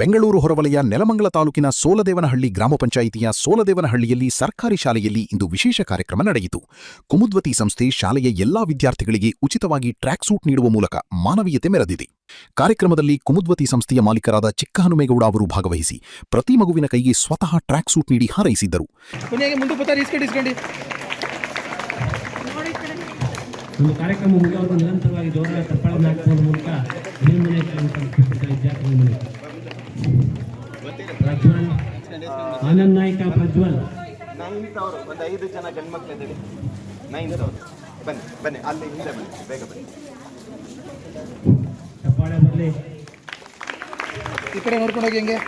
ಬೆಂಗಳೂರು ಹೊರವಲಯ ನೆಲಮಂಗಲ ತಾಲೂಕಿನ ಸೋಲದೇವನಹಳ್ಳಿ ಗ್ರಾಮ ಪಂಚಾಯಿತಿಯ ಸೋಲದೇವನಹಳ್ಳಿಯಲ್ಲಿ ಸರ್ಕಾರಿ ಶಾಲೆಯಲ್ಲಿ ಇಂದು ವಿಶೇಷ ಕಾರ್ಯಕ್ರಮ ನಡೆಯಿತು. ಕುಮುದ್ವತಿ ಸಂಸ್ಥೆ ಶಾಲೆಯ ಎಲ್ಲಾ ವಿದ್ಯಾರ್ಥಿಗಳಿಗೆ ಉಚಿತವಾಗಿ ಟ್ರ್ಯಾಕ್ ಸೂಟ್ ನೀಡುವ ಮೂಲಕ ಮಾನವೀಯತೆ ಮೆರೆದಿದೆ. ಕಾರ್ಯಕ್ರಮದಲ್ಲಿ ಕುಮುದ್ವತಿ ಸಂಸ್ಥೆಯ ಮಾಲೀಕರಾದ ಚಿಕ್ಕಹನುಮೇಗೌಡ ಅವರು ಭಾಗವಹಿಸಿ ಪ್ರತಿ ಮಗುವಿನ ಕೈಗೆ ಸ್ವತಃ ಟ್ರ್ಯಾಕ್ ಸೂಟ್ ನೀಡಿ ಹಾರೈಸಿದ್ದರು. ನಮ್ಮ ಕಾರ್ಯಕ್ರಮ ಮುಗಿಯುವಾಗ ನಿರಂತರವಾಗಿ ಜೋರಾದ ಚಪ್ಪಾಳೆ ಹಾಕುವ ಮೂಲಕ ವಿದ್ಯಾರ್ಥಿಗಳು ಪ್ರಜ್ವಲ್, ಆನಂದ್ ನಾಯ್ಕ, ಪ್ರಜ್ವಲ್ 9th ಅವರು ಒಂದು 5 ಜನ ಗಂಡ್ಮಕ್ಳಿದ್ದೀರಿ. 9th ಅವರು ಬನ್ನಿ ಅಲ್ಲಿ ಹಿಂದೆ ಬನ್ನಿ, ಬೇಗ ಬನ್ನಿ. ಚಪ್ಪಾಳೆ ಬರಲಿ. ಈ ಕಡೆ ನೋಡ್ಕೊಂಡು ಹೋಗಿ ಹೆಂಗೆ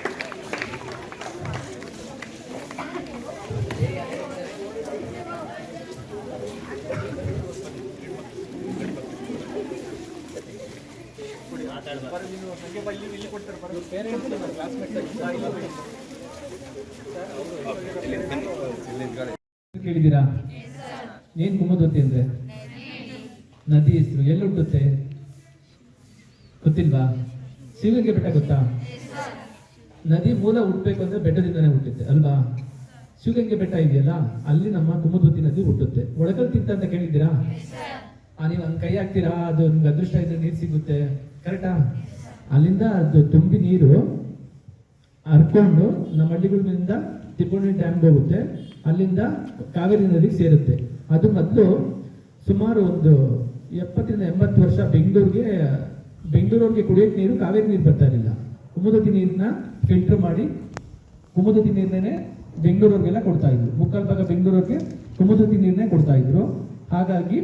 ಕೇಳಿದ್ದೀರಾ? ಏನ್ ಕುಮುದ್ವತಿ ಅಂದ್ರೆ? ನದಿ ಹೆಸರು. ಎಲ್ಲಿ ಹುಟ್ಟುತ್ತೆ ಗೊತ್ತಿಲ್ವಾ? ಶಿವಗಂಗೆ ಬೆಟ್ಟ ಗೊತ್ತಾ? ನದಿ ಮೂಲ ಹುಟ್ಟಬೇಕು ಅಂದ್ರೆ ಬೆಟ್ಟದಿಂದನೇ ಹುಟ್ಟುತ್ತೆ ಅಲ್ವಾ? ಶಿವಗಂಗೆ ಬೆಟ್ಟ ಇದೆಯಲ್ಲ, ಅಲ್ಲಿ ನಮ್ಮ ಕುಮುದ್ವತಿ ನದಿ ಹುಟ್ಟುತ್ತೆ. ಒಳಗಲ್ ತಿಂತ ಅಂತ ಕೇಳಿದ್ದೀರಾ? ನೀವು ಹಂಗೆ ಕೈ ಹಾಕ್ತೀರಾ, ಅದು ನಿಮ್ಗೆ ಅದೃಷ್ಟ ಇದ್ರೆ ನೀರು ಸಿಗುತ್ತೆ, ಕರೆಕ್ಟಾ? ಅಲ್ಲಿಂದ ಅದು ತುಂಬಿ ನೀರು ಹರ್ಕೊಂಡು ನಮ್ಮ ಹಳ್ಳಿಗಳಿಂದ ತಿಪ್ಪುಣಿ ಡ್ಯಾಮ್ಗೆ ಹೋಗುತ್ತೆ. ಅಲ್ಲಿಂದ ಕಾವೇರಿ ನದಿಗೆ ಸೇರುತ್ತೆ. ಅದು ಮೊದಲು ಸುಮಾರು ಒಂದು 70-80 ವರ್ಷ ಬೆಂಗಳೂರಿಗೆ ಕುಡಿಯೋಕೆ ನೀರು ಕಾವೇರಿ ನೀರು ಬರ್ತಾ ಇರಲಿಲ್ಲ. ಕುಮುದ್ವತಿ ನೀರನ್ನ ಫಿಲ್ಟರ್ ಮಾಡಿ ಕುಮುದ್ವತಿ ನೀರನ್ನೇ ಬೆಂಗಳೂರಿಗೆಲ್ಲ ಕೊಡ್ತಾ ಇದ್ರು. ಮುಕ್ಕಾಲು ಭಾಗ ಬೆಂಗಳೂರಿಗೆ ಕುಮುದ್ವತಿ ನೀರನ್ನೇ ಕೊಡ್ತಾ ಇದ್ರು. ಹಾಗಾಗಿ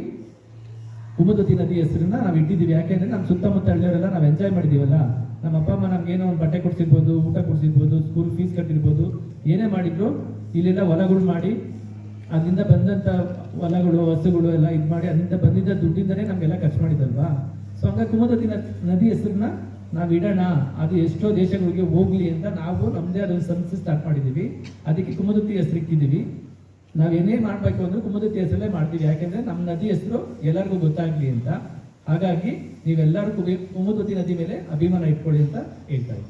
ಕುಮುದ್ವತಿ ನದಿ ಹೆಸರನ್ನ ನಾವು ಇಟ್ಟಿದ್ದೀವಿ. ಯಾಕೆಂದ್ರೆ ನಮ್ಮ ಸುತ್ತಮುತ್ತ ಹಳ್ಳಿಯವರೆಲ್ಲ ನಾವು ಎಂಜಾಯ್ ಮಾಡಿದೀವಲ್ಲ. ನಮ್ಮ ಅಪ್ಪ ಅಮ್ಮ ನಮ್ಗೆ ಏನೋ ಒಂದು ಬಟ್ಟೆ ಕೊಡ್ಸಿರ್ಬೋದು, ಊಟ ಕೊಡ್ಸಿರ್ಬೋದು, ಸ್ಕೂಲ್ ಫೀಸ್ ಕಟ್ಟಿರ್ಬೋದು, ಏನೇ ಮಾಡಿದ್ರು ಇಲ್ಲೆಲ್ಲ ಹೊಲಗಳು ಮಾಡಿ ಅಲ್ಲಿಂದ ಬಂದಂಥ ಹೊಲಗಳು ಹಸುಗಳು ಎಲ್ಲ ಇದು ಮಾಡಿ ಅಲ್ಲಿಂದ ಬಂದಿದ್ದ ದುಡ್ಡಿಂದನೇ ನಮಗೆಲ್ಲ ಖರ್ಚು ಮಾಡಿದಲ್ವಾ. ಸೊ ಹಂಗಾಗಿ ಕುಮುದ್ವತಿ ನದಿ ಹೆಸರನ್ನ ನಾವು ಇಡೋಣ, ಅದು ಎಷ್ಟೋ ದೇಶಗಳಿಗೆ ಹೋಗ್ಲಿ ಅಂತ ನಾವು ನಮ್ಮದೇ ಅದೊಂದು ಸಂಸ್ಥೆ ಸ್ಟಾರ್ಟ್ ಮಾಡಿದ್ದೀವಿ. ಅದಕ್ಕೆ ಕುಮುದ್ವತಿ ಹೆಸರು ಇಟ್ಟಿದ್ದೀವಿ. ನಾವೇನೇ ಮಾಡಬೇಕು ಅಂದ್ರೆ ಕುಮುದ್ವತಿ ಹೆಸರಲ್ಲೇ ಮಾಡ್ತೀವಿ. ಯಾಕೆಂದ್ರೆ ನಮ್ಮ ನದಿ ಹೆಸರು ಎಲ್ಲರಿಗೂ ಗೊತ್ತಾಗ್ಲಿ ಅಂತ. ಹಾಗಾಗಿ ನೀವೆಲ್ಲರೂ ಕುಮುದ್ವತಿ ನದಿ ಮೇಲೆ ಅಭಿಮಾನ ಇಟ್ಕೊಳ್ಳಿ ಅಂತ ಹೇಳ್ತಾರೆ.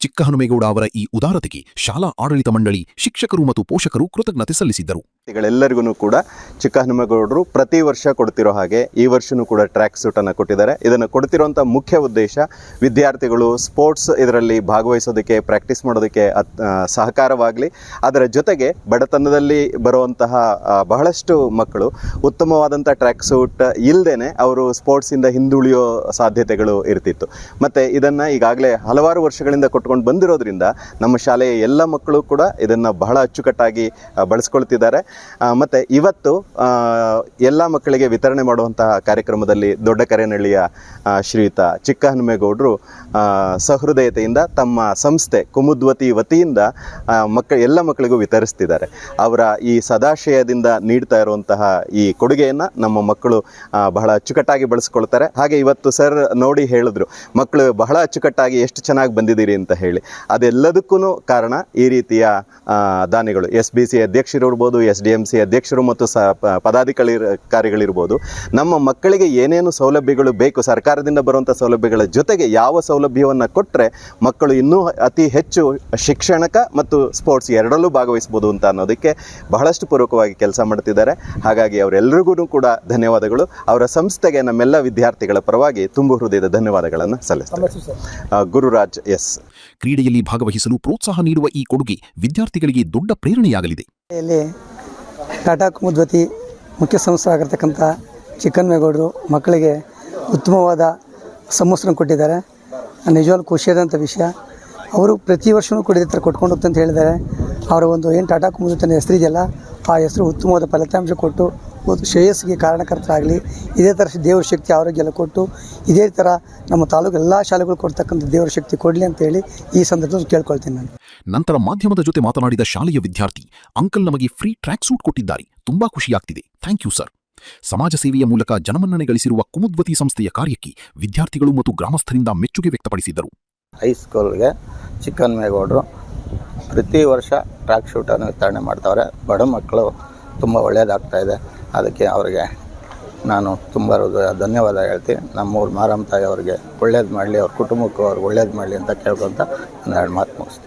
ಚಿಕ್ಕಹನುಮೇಗೌಡ ಅವರ ಈ ಉದಾರತೆಗೆ ಶಾಲಾ ಆಡಳಿತ ಮಂಡಳಿ, ಶಿಕ್ಷಕರು ಮತ್ತು ಪೋಷಕರು ಕೃತಜ್ಞತೆ ಸಲ್ಲಿಸಿದ್ದರು. ಎಲ್ಲರಿಗೂ ಕೂಡ ಚಿಕ್ಕಹನುಮೇಗೌಡರು ಪ್ರತಿ ವರ್ಷ ಕೊಡ್ತಿರೋ ಹಾಗೆ ಈ ವರ್ಷನೂ ಕೂಡ ಟ್ರ್ಯಾಕ್ ಸೂಟ್ ಅನ್ನು ಕೊಟ್ಟಿದ್ದಾರೆ. ಇದನ್ನು ಕೊಡ್ತಿರುವಂಥ ಮುಖ್ಯ ಉದ್ದೇಶ ವಿದ್ಯಾರ್ಥಿಗಳು ಸ್ಪೋರ್ಟ್ಸ್ ಇದರಲ್ಲಿ ಭಾಗವಹಿಸೋದಕ್ಕೆ, ಪ್ರಾಕ್ಟೀಸ್ ಮಾಡೋದಕ್ಕೆ ಸಹಕಾರವಾಗಲಿ. ಅದರ ಜೊತೆಗೆ ಬಡತನದಲ್ಲಿ ಬರುವಂತಹ ಬಹಳಷ್ಟು ಮಕ್ಕಳು ಉತ್ತಮವಾದಂಥ ಟ್ರ್ಯಾಕ್ ಸೂಟ್ ಇಲ್ಲದೇನೆ ಅವರು ಸ್ಪೋರ್ಟ್ಸಿಂದ ಹಿಂದುಳಿಯೋ ಸಾಧ್ಯತೆಗಳು ಇರ್ತಿತ್ತು. ಮತ್ತು ಇದನ್ನು ಈಗಾಗಲೇ ಹಲವಾರು ವರ್ಷಗಳಿಂದ ಕೊಟ್ಕೊಂಡು ಬಂದಿರೋದ್ರಿಂದ ನಮ್ಮ ಶಾಲೆಯ ಎಲ್ಲ ಮಕ್ಕಳು ಕೂಡ ಇದನ್ನು ಬಹಳ ಅಚ್ಚುಕಟ್ಟಾಗಿ ಬಳಸ್ಕೊಳ್ತಿದ್ದಾರೆ. ಮತ್ತು ಇವತ್ತು ಎಲ್ಲ ಮಕ್ಕಳಿಗೆ ವಿತರಣೆ ಮಾಡುವಂತಹ ಕಾರ್ಯಕ್ರಮದಲ್ಲಿ ದೊಡ್ಡಕರೇನಹಳ್ಳಿಯ ಶ್ರೀಯುತ ಚಿಕ್ಕಹನುಮೇಗೌಡರು ಸಹೃದಯತೆಯಿಂದ ತಮ್ಮ ಸಂಸ್ಥೆ ಕುಮುದ್ವತಿ ವತಿಯಿಂದ ಎಲ್ಲ ಮಕ್ಕಳಿಗೂ ವಿತರಿಸ್ತಿದ್ದಾರೆ. ಅವರ ಈ ಸದಾಶಯದಿಂದ ನೀಡ್ತಾ ಇರುವಂತಹ ಈ ಕೊಡುಗೆಯನ್ನು ನಮ್ಮ ಮಕ್ಕಳು ಬಹಳ ಅಚ್ಚುಕಟ್ಟಾಗಿ ಬಳಸ್ಕೊಳ್ತಾರೆ. ಹಾಗೆ ಇವತ್ತು ಸರ್ ನೋಡಿ ಹೇಳಿದ್ರು, ಮಕ್ಕಳು ಬಹಳ ಅಚ್ಚುಕಟ್ಟಾಗಿ ಎಷ್ಟು ಚೆನ್ನಾಗಿ ಬಂದಿದ್ದೀರಿ ಅಂತ ಹೇಳಿ. ಅದೆಲ್ಲದಕ್ಕೂ ಕಾರಣ ಈ ರೀತಿಯ ದಾನಿಗಳು, SBC ಅಧ್ಯಕ್ಷರಿರ್ಬೋದು, SDMC ಅಧ್ಯಕ್ಷರು ಮತ್ತು ಪದಾಧಿಕಾರಿಗಳಿರ್ಬೋದು. ನಮ್ಮ ಮಕ್ಕಳಿಗೆ ಏನೇನು ಸೌಲಭ್ಯಗಳು ಬೇಕು, ಸರ್ಕಾರದಿಂದ ಬರುವಂಥ ಸೌಲಭ್ಯಗಳ ಜೊತೆಗೆ ಯಾವ ಸೌಲಭ್ಯವನ್ನು ಕೊಟ್ಟರೆ ಮಕ್ಕಳು ಇನ್ನೂ ಅತಿ ಹೆಚ್ಚು ಶಿಕ್ಷಣಕ ಮತ್ತು ಸ್ಪೋರ್ಟ್ಸ್ ಎರಡರಲ್ಲೂ ಭಾಗವಹಿಸ್ಬೋದು ಅಂತ ಅನ್ನೋದಕ್ಕೆ ಬಹಳಷ್ಟು ಪೂರ್ವಕವಾಗಿ ಕೆಲಸ ಮಾಡ್ತಿದ್ದಾರೆ. ಹಾಗಾಗಿ ಅವರೆಲ್ಲರಿಗೂ ಕೂಡ ಧನ್ಯವಾದಗಳು. ಅವರ ಸಂಸ್ಥೆಗೆ ನಮ್ಮೆಲ್ಲ ವಿದ್ಯಾರ್ಥಿಗಳ ಪರವಾಗಿ ತುಂಬು ಹೃದಯದ ಧನ್ಯವಾದಗಳನ್ನು ಸಲ್ಲಿಸ್ತಾರೆ. ಗುರುರಾಜ್ ಎಸ್. ಕ್ರೀಡೆಯಲ್ಲಿ ಭಾಗವಹಿಸಲು ಪ್ರೋತ್ಸಾಹ ನೀಡುವ ಈ ಕೊಡುಗೆ ವಿದ್ಯಾರ್ಥಿಗಳಿಗೆ ದೊಡ್ಡ ಪ್ರೇರಣೆಯಾಗಲಿದೆ. ಟಾಟಾ ಕುಮುದ್ವತಿ ಮುಖ್ಯ ಸಂಸ್ಥೆಯಾಗಿರ್ತಕ್ಕಂಥ ಚಿಕ್ಕಹನುಮೇಗೌಡರು ಮಕ್ಕಳಿಗೆ ಉತ್ತಮವಾದ ಸಮವಸ್ತ್ರ ಕೊಟ್ಟಿದ್ದಾರೆ. ನಿಜವಾಗ್ಲೂ ಖುಷಿಯಾದಂಥ ವಿಷಯ. ಅವರು ಪ್ರತಿ ವರ್ಷವೂ ಕೂಡ ಇದೇ ಥರ ಕೊಟ್ಕೊಂಡು ಹೋಗ್ತಾ ಅಂತ ಹೇಳಿದ್ದಾರೆ. ಅವರ ಒಂದು ಏನು ಟಾಟಾ ಕುಮುದ್ವತಿ ಹೆಸರಿದೆಯಲ್ಲ, ಆ ಹೆಸರು ಉತ್ತಮವಾದ ಫಲಿತಾಂಶ ಕೊಟ್ಟು ಒಂದು ಶ್ರೇಯಸ್ಸಿಗೆ ಕಾರಣಕರ್ತರಾಗಲಿ. ಇದೇ ಥರ ದೇವರ ಶಕ್ತಿ ಆರೋಗ್ಯ ಎಲ್ಲ ಕೊಟ್ಟು ಇದೇ ಥರ ನಮ್ಮ ತಾಲೂಕು ಎಲ್ಲ ಶಾಲೆಗಳು ಕೊಡ್ತಕ್ಕಂಥ ದೇವರ ಶಕ್ತಿ ಕೊಡಲಿ ಅಂತೇಳಿ ಈ ಸಂದರ್ಭದಲ್ಲಿ ಕೇಳ್ಕೊಳ್ತೀನಿ ನಾನು. ನಂತರ ಮಾಧ್ಯಮದ ಜೊತೆ ಮಾತನಾಡಿದ ಶಾಲೆಯ ವಿದ್ಯಾರ್ಥಿ, ಅಂಕಲ್ ನಮಗೆ ಫ್ರೀ ಟ್ರ್ಯಾಕ್ ಸೂಟ್ ಕೊಟ್ಟಿದ್ದಾರೆ, ತುಂಬಾ ಖುಷಿಯಾಗ್ತಿದೆ, ಥ್ಯಾಂಕ್ ಯು ಸರ್. ಸಮಾಜ ಸೇವೆಯ ಮೂಲಕ ಜನಮನ್ನಣೆ ಗಳಿಸಿರುವ ಕುಮುದ್ವತಿ ಸಂಸ್ಥೆಯ ಕಾರ್ಯಕ್ಕೆ ವಿದ್ಯಾರ್ಥಿಗಳು ಮತ್ತು ಗ್ರಾಮಸ್ಥರಿಂದ ಮೆಚ್ಚುಗೆ ವ್ಯಕ್ತಪಡಿಸಿದ್ದರು. ಹೈಸ್ಕೂಲ್ಗೆ ಚಿಕ್ಕಹನುಮೇಗೌಡರು ಪ್ರತಿ ವರ್ಷ ಟ್ರ್ಯಾಕ್ ಶೂಟನ್ನು ವಿತರಣೆ ಮಾಡ್ತಾವ್ರೆ. ಬಡ ಮಕ್ಕಳು ತುಂಬ ಒಳ್ಳೆಯದಾಗ್ತಾಯಿದೆ. ಅದಕ್ಕೆ ಅವರಿಗೆ ನಾನು ತುಂಬ ಧನ್ಯವಾದ ಹೇಳ್ತೀನಿ. ನಮ್ಮೂರು ಮಾರಮ್ಮ ತಾಯಿ ಅವ್ರಿಗೆ ಒಳ್ಳೇದು ಮಾಡಲಿ, ಅವ್ರ ಕುಟುಂಬಕ್ಕೂ ಅವ್ರಿಗೆ ಒಳ್ಳೇದು ಮಾಡಲಿ ಅಂತ ಕೇಳ್ಕೊತ 2 ಮಾತು ಮುಗಿಸ್ತೀನಿ.